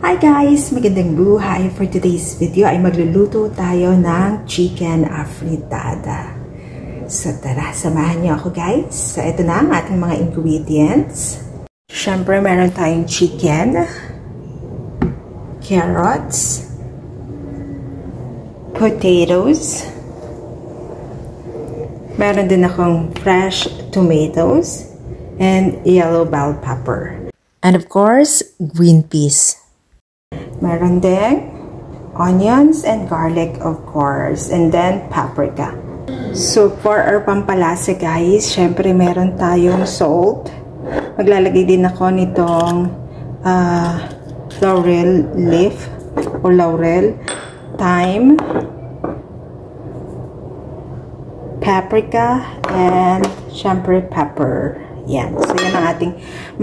Hi guys! Magandang buhay! For today's video ay magluluto tayo ng chicken afritada. So tara, samahan niyo ako guys. So ito na ang ating mga ingredients. Siyempre meron tayong chicken, carrots, potatoes, meron din akong fresh tomatoes, and yellow bell pepper. And of course, green peas. Meron din onions and garlic, of course, and then paprika. So for our pampalasa guys, syempre meron tayong salt. Maglalagay din ako nitong laurel leaf or laurel, thyme, paprika, and syempre pepper. Yan. So yan ang ating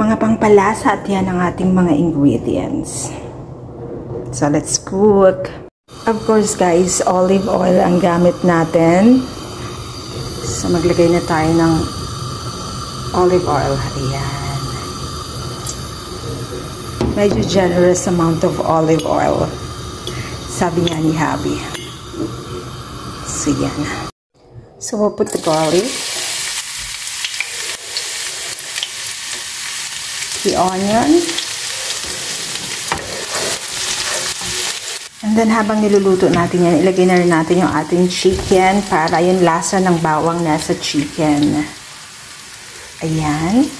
mga pampalasa at yan ang ating mga ingredients. So, let's cook. Of course, guys, olive oil ang gamit natin. So, maglagay na tayo ng olive oil. Ayan. Medyo generous amount of olive oil. Sabi niya ni Habi. So, yan. So, we'll put the garlic, the onion, and then habang niluluto natin yan, ilagay na rin natin yung ating chicken para yung lasa ng bawang nasa chicken. Ayan.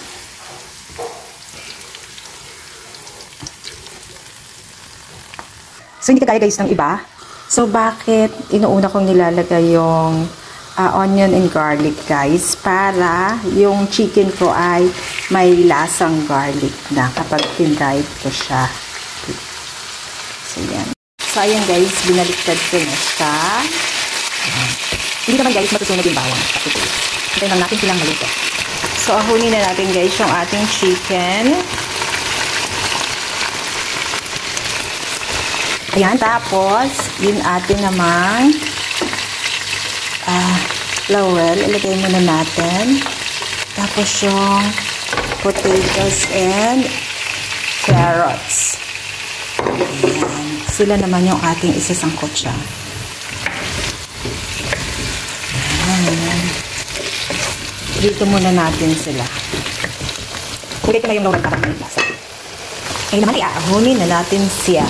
So, hindi kagaya guys ng iba. So, bakit inuuna kong nilalagay yung onion and garlic guys? Para yung chicken ko ay may lasang garlic na kapag pinried ko siya. So, yan. So, ayan guys, binaliktad ko na siya. Hindi naman guys matusunog yung bawang. Hintayin lang natin silang maluto. So, ahunin na natin guys yung ating chicken. Ayan, tapos, yun atin namang laurel. Ilagay muna natin. Tapos yung potatoes and carrots. Ayan. Sila naman yung ating isasangkot siya. Ayan. Dito muna natin sila. Kulay ko na yung laurel para may lasa. Ay naman, iaahunin na natin siya.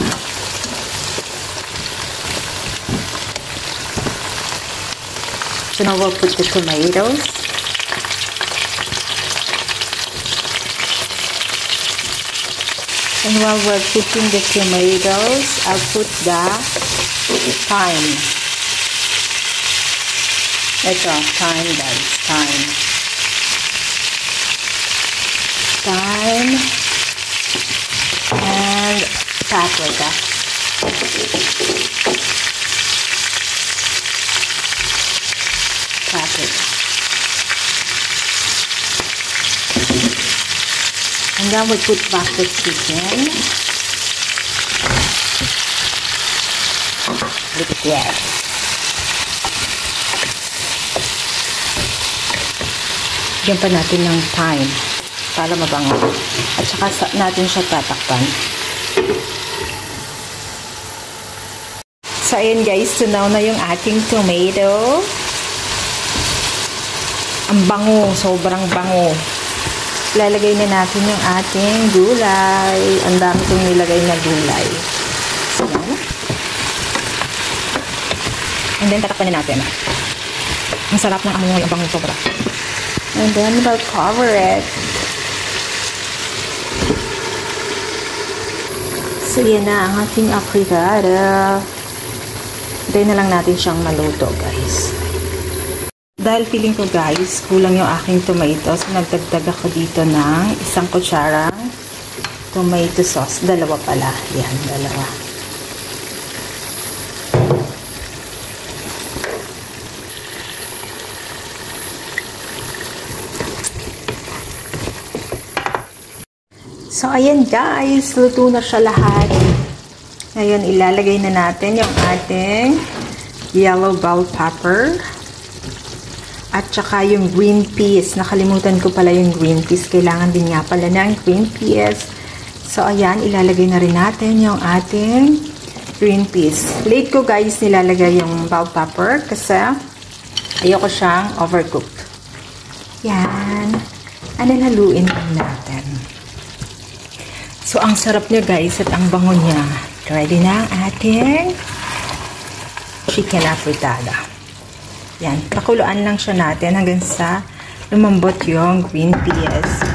So now we'll put the tomatoes. And while we're cooking the tomatoes, I'll put the thyme. Ito, thyme guys, thyme. Thyme and paprika. Paprika. And then we put back the chicken. Look at that. Bigyan pa natin ng thyme para mabango. At saka natin siya tatakpan. So, ayan guys, tunaw na yung ating tomato. Ang bango, sobrang bango. Lalagay na natin yung ating gulay. Ang dami kong nilagay na gulay. So, and then, tatakpan na natin. Ang sarap ng amoy. Ang bango sobra. And then, we'll cover it. So, yan na ang ating afritada. Hintayin na lang natin siyang maluto, guys. Dahil feeling ko guys, kulang yung aking tomatoes, nagdagdag ako dito ng 1 kutsarang tomato sauce. Dalawa pala. Yan, dalawa. So, ayan guys, luto na siya lahat. Ngayon, ilalagay na natin yung ating yellow bell pepper. At saka yung green peas. Nakalimutan ko pala yung green peas. Kailangan din nga pala ng green peas. So, ayan, ilalagay na rin natin yung ating green peas. Late ko guys nilalagay yung bell pepper kasi ayoko siyang overcooked. Yan. Haluin lang natin. So, ang sarap niya guys at ang bango niya. Ready na ang ating chicken afritada. Yan. Pakuluan lang siya natin hanggang sa lumambot yung green peas.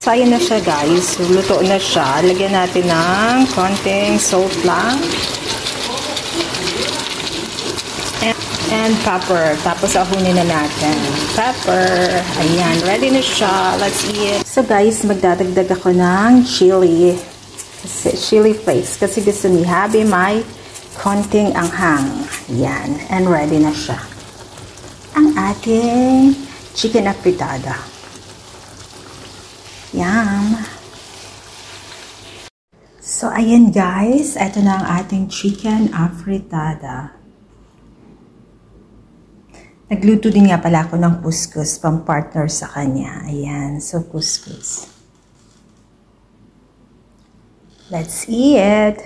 So, ayan na siya guys. Luto na siya. Lagyan natin ng konting salt lang. And pepper. Tapos ahunin na natin. Pepper. Ayan. Ready na siya. Let's eat. So guys, magdadagdag ako ng chili. Chili flakes. Kasi gusto ni Habi may konting anghang. Ayan. And ready na siya. Ang ating chicken afritada. Yum! So, ayan guys. Ito na ang ating chicken afritada. Nagluto din nga pala ako ng couscous pang partner sa kanya. Ayan. So, couscous. Let's eat!